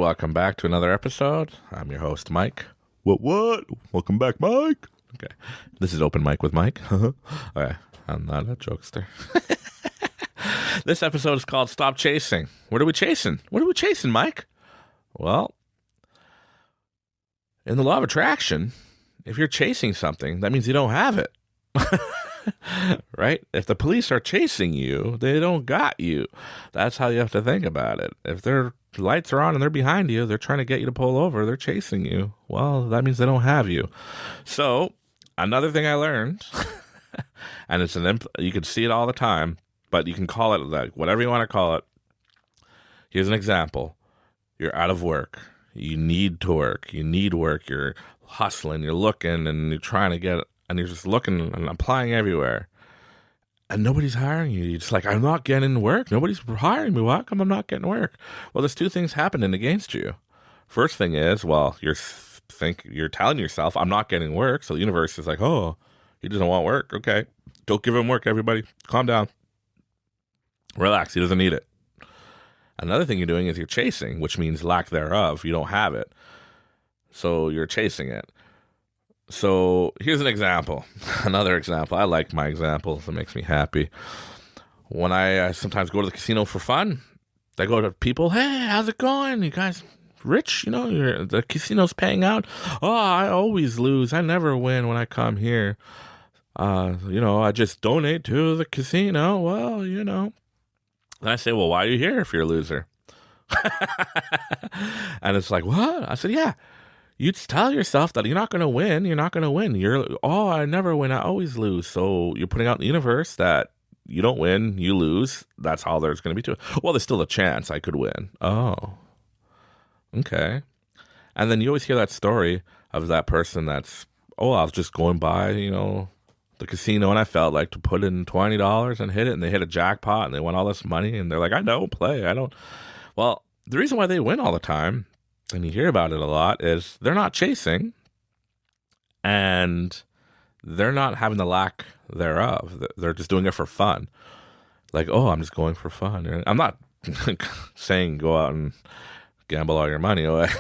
welcome back to another episode. I'm your host, Mike. What? Welcome back, Mike. Okay, this is Open Mic with Mike. Okay, I'm not a jokester. This episode is called Stop Chasing. What are we chasing? What are we chasing, Mike? Well, in the law of attraction, if you're chasing something, that means you don't have it. Right? If the police are chasing you, they don't got you. That's how you have to think about it. If their lights are on and they're behind you, they're trying to get you to pull over, they're chasing you. Well, that means they don't have you. So, another thing I learned, and you can see it all the time, but you can call it like whatever you want to call it. Here's an example. You're out of work. You need to work. You need work. You're hustling. You're looking and you're trying to get, and you're just looking and applying everywhere. And nobody's hiring you. You're just like, I'm not getting work. Nobody's hiring me. Why come I'm not getting work? Well, there's two things happening against you. First thing is, well, you're telling yourself, I'm not getting work. So the universe is like, oh, he doesn't want work. Okay. Don't give him work, everybody. Calm down. Relax. He doesn't need it. Another thing you're doing is you're chasing, which means lack thereof. You don't have it. So you're chasing it. So here's an example. Another example. I like my examples. It makes me happy. When I sometimes go to the casino for fun, I go to people, hey, how's it going? You guys rich? You know, the casino's paying out. Oh, I always lose. I never win when I come here. I just donate to the casino. Well, Then I say, well, why are you here if you're a loser? And it's like, what? I said, yeah. You tell yourself that you're not going to win. You're not going to win. I never win. I always lose. So you're putting out in the universe that you don't win, you lose. That's all there's going to be to it. Well, there's still a chance I could win. Oh, okay. And then you always hear that story of that person that's, I was just going by, the casino and I felt like to put in $20 and hit it, and they hit a jackpot and they won all this money and they're like, I don't play. I don't. Well, the reason why they win all the time, and you hear about it a lot, is they're not chasing and they're not having the lack thereof. They're just doing it for fun. Like, I'm just going for fun. And I'm not saying go out and gamble all your money away.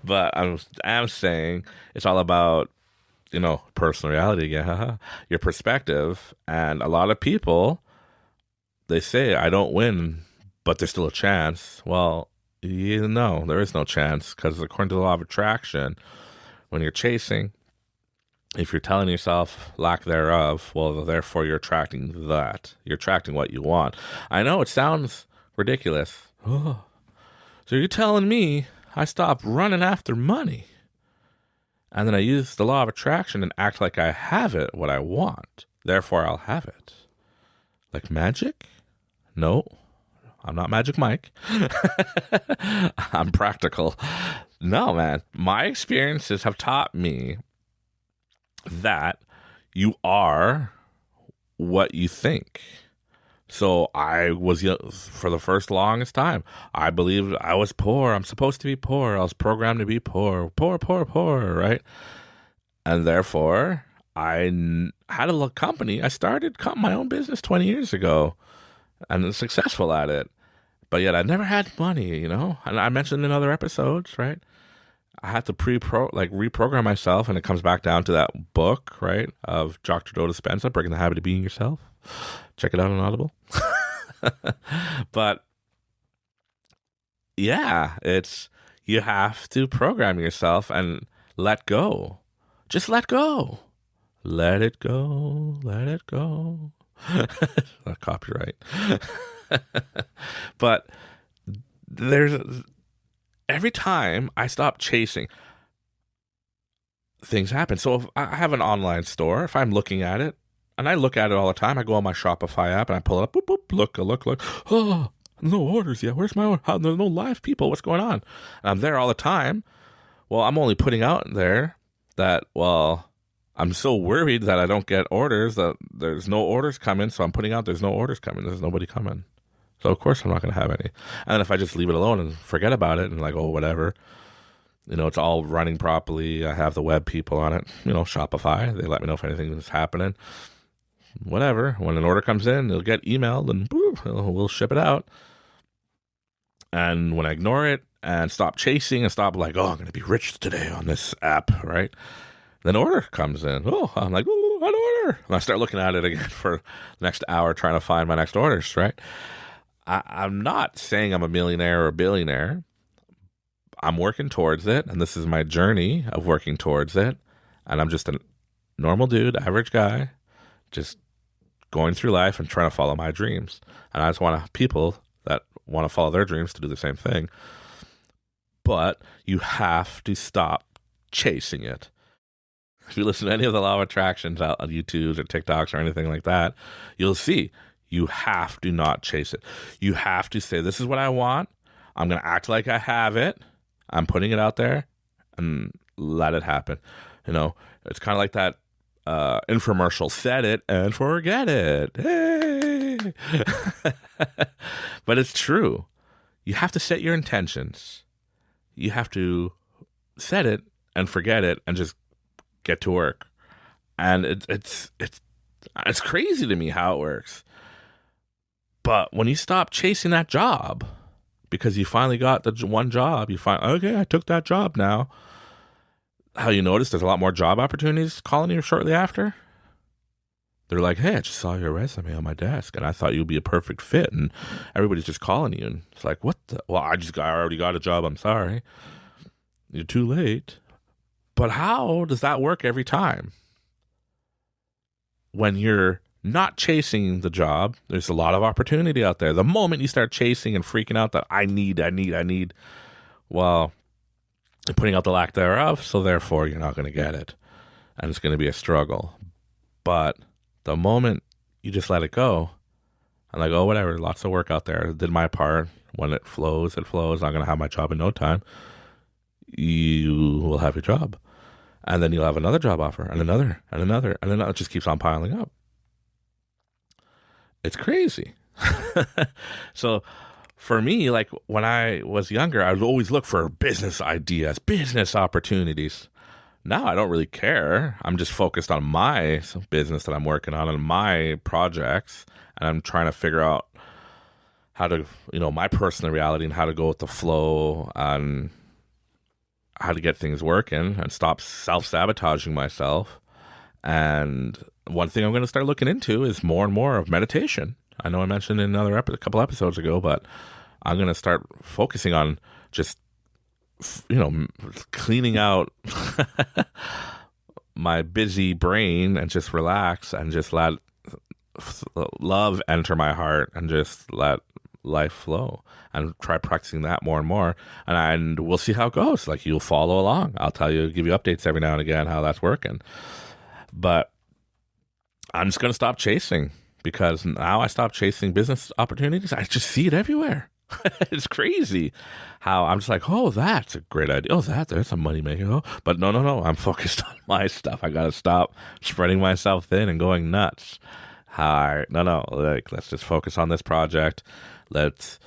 But I'm saying it's all about, personal reality again, your perspective. And a lot of people, they say, I don't win, but there's still a chance. Well, no, there is no chance, because according to the law of attraction, when you're chasing, if you're telling yourself lack thereof, well, therefore you're attracting that. You're attracting what you want. I know it sounds ridiculous. Oh, so you're telling me I stop running after money, and then I use the law of attraction and act like I have it, what I want. Therefore, I'll have it. Like magic? No. I'm not Magic Mike. I'm practical. No, man. My experiences have taught me that you are what you think. So I was, for the first longest time, I believed I was poor. I'm supposed to be poor. I was programmed to be poor, right? And therefore, I had a little company. I started my own business 20 years ago. And I'm successful at it. But yet I never had money, And I mentioned in other episodes, right? I had to reprogram myself, and it comes back down to that book, right, of Dr. Joe Dispenza, Breaking the Habit of Being Yourself. Check it out on Audible. But yeah, you have to program yourself and let go. Just let go. Let it go. Let it go. Copyright. But every time I stop chasing, things happen. So if I have an online store, if I'm looking at it, and I look at it all the time, I go on my Shopify app and I pull it up, boop, boop, look. Oh, no orders yet. Where's my order? There's no live people. What's going on? And I'm there all the time. Well, I'm only putting out there that, I'm so worried that I don't get orders, that there's no orders coming. So I'm putting out there's no orders coming. There's nobody coming. So of course I'm not going to have any. And then if I just leave it alone and forget about it and whatever, it's all running properly. I have the web people on it, Shopify. They let me know if anything is happening. Whatever. When an order comes in, it'll get emailed and boop, we'll ship it out. And when I ignore it and stop chasing and stop like, oh, I'm going to be rich today on this app, right? Then order comes in. Oh, I'm like, oh, an order. And I start looking at it again for the next hour trying to find my next orders, right? I'm not saying I'm a millionaire or a billionaire. I'm working towards it, and this is my journey of working towards it. And I'm just a normal dude, average guy, just going through life and trying to follow my dreams. And I just want people that want to follow their dreams to do the same thing. But you have to stop chasing it. If you listen to any of the law of attractions out on YouTube or TikToks or anything like that, you'll see you have to not chase it. You have to say, this is what I want. I'm going to act like I have it. I'm putting it out there and let it happen. You know, it's kind of like that infomercial, set it and forget it. Hey! But it's true. You have to set your intentions. You have to set it and forget it and just get to work. And it's crazy to me how it works. But when you stop chasing that job because you finally got the one job, you find, okay, I took that job now. How you notice there's a lot more job opportunities calling you shortly after? They're like, hey, I just saw your resume on my desk and I thought you'd be a perfect fit. And everybody's just calling you. And it's like, what the? Well, I already got a job. I'm sorry. You're too late. But how does that work every time? When you're not chasing the job, there's a lot of opportunity out there. The moment you start chasing and freaking out that I need, well, you're putting out the lack thereof, so therefore you're not going to get it. And it's going to be a struggle. But the moment you just let it go, I'm like, oh, whatever, lots of work out there. I did my part. When it flows, it flows. I'm going to have my job in no time. You will have your job. And then you'll have another job offer and another and another and another. It just keeps on piling up. It's crazy. So for me, like when I was younger, I would always look for business ideas, business opportunities. Now I don't really care. I'm just focused on my business that I'm working on and my projects. And I'm trying to figure out how to, my personal reality and how to go with the flow and how to get things working and stop self-sabotaging myself. And one thing I'm going to start looking into is more and more of meditation. I know I mentioned in a couple episodes ago, but I'm going to start focusing on just, cleaning out my busy brain and just relax and just let love enter my heart and just let life flow and try practicing that more and more. And we'll see how it goes. Like, you'll follow along. I'll give you updates every now and again how that's working. But I'm just going to stop chasing, because now I stopped chasing business opportunities. I just see it everywhere. It's crazy how I'm just like, oh, that's a great idea. Oh, there's a money maker. Oh, but no. I'm focused on my stuff. I got to stop spreading myself thin and going nuts. Let's just focus on this project. Let's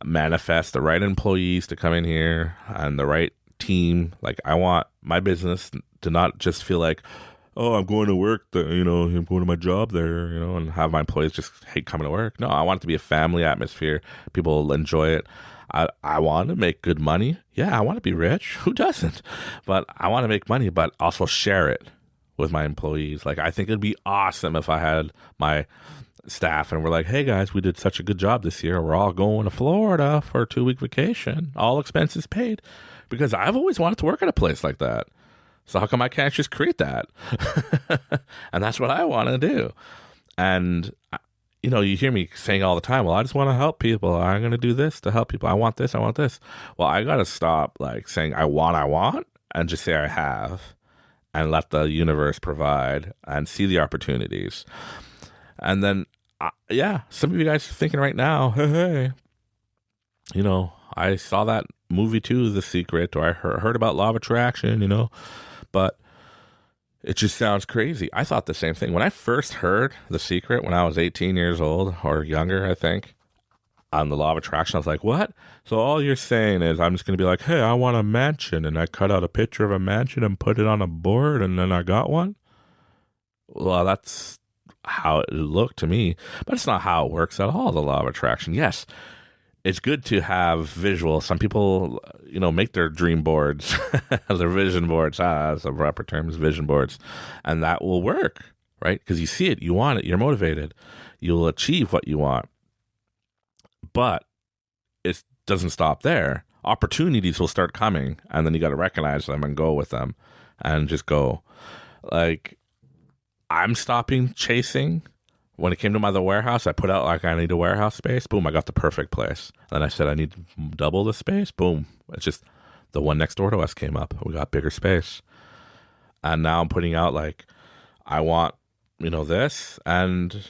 manifest the right employees to come in here and the right team. Like, I want my business to not just feel like, oh, I'm going to work, I'm going to my job there, and have my employees just hate coming to work. No, I want it to be a family atmosphere. People will enjoy it. I want to make good money. Yeah, I want to be rich. Who doesn't? But I want to make money, but also share it with my employees. Like, I think it'd be awesome if I had my staff and we're like, hey guys, we did such a good job this year. We're all going to Florida for a 2-week vacation, all expenses paid, because I've always wanted to work at a place like that. So how come I can't just create that? And that's what I want to do. And, you hear me saying all the time, well, I just want to help people. I'm going to do this to help people. I want this. Well, I got to stop saying I want, and just say I have, and let the universe provide and see the opportunities. And then, some of you guys are thinking right now, hey, I saw that movie too, The Secret, or I heard about law of attraction, but it just sounds crazy. I thought the same thing. When I first heard The Secret when I was 18 years old or younger, I think, on the law of attraction, I was like, what? So all you're saying is I'm just going to be like, hey, I want a mansion, and I cut out a picture of a mansion and put it on a board, and then I got one? Well, that's how it looked to me, but it's not how it works at all, the law of attraction. Yes, it's good to have visual. Some people, make their dream boards, their vision boards, some proper terms, vision boards, and that will work, right? Because you see it, you want it, you're motivated, you'll achieve what you want. But it doesn't stop there. Opportunities will start coming, and then you got to recognize them and go with them, and just go. Like, I'm stopping chasing. When it came to my other warehouse, I put out like I need a warehouse space. Boom, I got the perfect place. Then I said I need double the space. Boom, it's just the one next door to us came up. We got bigger space, and now I'm putting out like I want this, and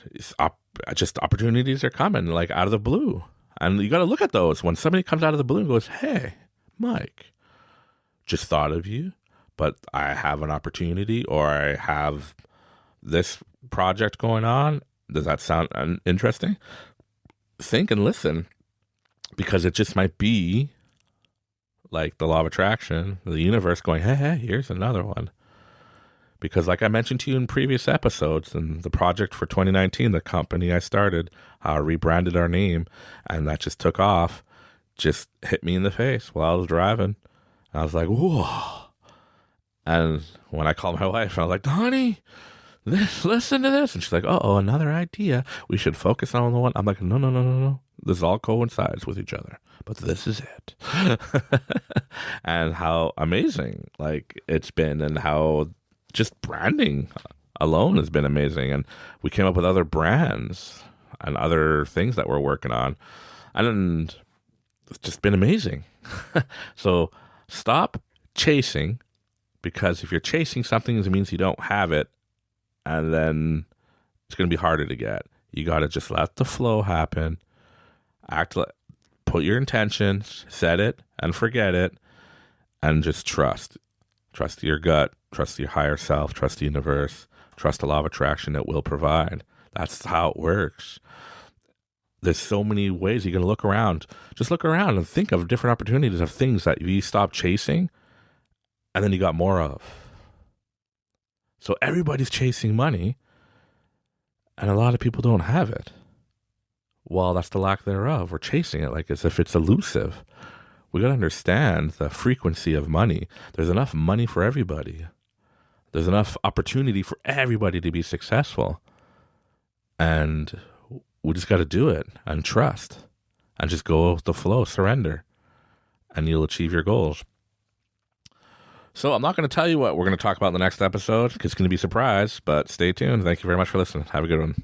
just opportunities are coming like out of the blue, and you got to look at those when somebody comes out of the blue and goes, "Hey, Mike, just thought of you, but I have an opportunity, or I have this project going on." Does that sound interesting? Think and listen, because it just might be like the law of attraction, the universe going, hey, here's another one. Because like I mentioned to you in previous episodes, and the project for 2019, the company I started, how I rebranded our name, and that just took off, just hit me in the face while I was driving. I was like, whoa. And when I called my wife, I was like, honey, listen to this. And she's like, another idea. We should focus on the one. I'm like, no. This all coincides with each other, but this is it. And how amazing like it's been, and how just branding alone has been amazing. And we came up with other brands and other things that we're working on, and it's just been amazing. So stop chasing, because if you're chasing something, it means you don't have it. And then it's going to be harder to get. You got to just let the flow happen. Put your intentions, set it and forget it, and just trust. Trust your gut, trust your higher self, trust the universe, trust the law of attraction. It will provide. That's how it works. There's so many ways you're going to look around. Just look around and think of different opportunities of things that you stop chasing, and then you got more of. So everybody's chasing money, and a lot of people don't have it. Well, that's the lack thereof. We're chasing it like as if it's elusive. We got to understand the frequency of money. There's enough money for everybody. There's enough opportunity for everybody to be successful. And we just got to do it and trust and just go with the flow, surrender, and you'll achieve your goals. So I'm not going to tell you what we're going to talk about in the next episode, because it's going to be a surprise, but stay tuned. Thank you very much for listening. Have a good one.